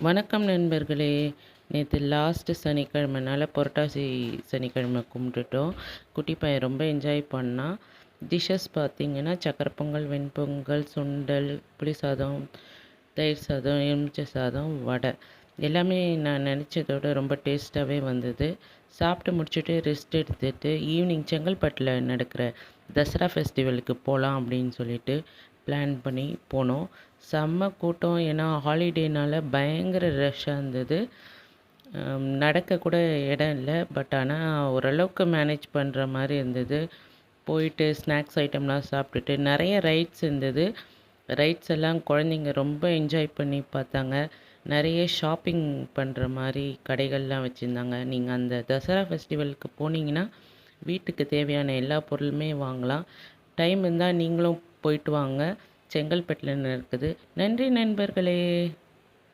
வணக்கம் நண்பர்களே. நேற்று லாஸ்ட்டு சனிக்கிழமைனால புரட்டாசி சனிக்கிழமை கும்பிட்டுட்டோம். குட்டி பையன் ரொம்ப என்ஜாய் பண்ணான். டிஷ்ஷஸ் பார்த்திங்கன்னா சக்கரை பொங்கல், வெண்பொங்கல், சுண்டல், புளி சாதம், தயிர் சாதம், எலுமிச்சை சாதம், வடை எல்லாமே நான் நினச்சதோட ரொம்ப டேஸ்ட்டாகவே வந்தது. சாப்பிட்டு முடிச்சுட்டு ரெஸ்ட் எடுத்துகிட்டு ஈவினிங் செங்கல்பட்டில் நடக்கிற தசரா ஃபெஸ்டிவலுக்கு போகலாம் அப்படின்னு சொல்லிட்டு பிளான் பண்ணி போனோம். செம்ம கூட்டம். ஏன்னா ஹாலிடேனால் பயங்கர ரஷ்ஷாக இருந்தது. நடக்க கூட இடம் இல்லை. பட் ஆனால் ஓரளவுக்கு மேனேஜ் பண்ணுற மாதிரி இருந்தது. போயிட்டு ஸ்நாக்ஸ் ஐட்டம்லாம் சாப்பிட்டுட்டு நிறைய ரைட்ஸ் இருந்தது. ரைட்ஸ் எல்லாம் குழந்தைங்க ரொம்ப என்ஜாய் பண்ணி பார்த்தாங்க. நிறைய ஷாப்பிங் பண்ணுற மாதிரி கடைகள்லாம் வச்சுருந்தாங்க. நீங்கள் அந்த தசரா ஃபெஸ்டிவலுக்கு போனீங்கன்னா வீட்டுக்கு தேவையான எல்லா பொருளுமே வாங்கலாம். டைம் இருந்தால் நீங்களும் போயிட்டு வாங்க. செங்கல்பட்டில் இருக்குது. நன்றி நண்பர்களே.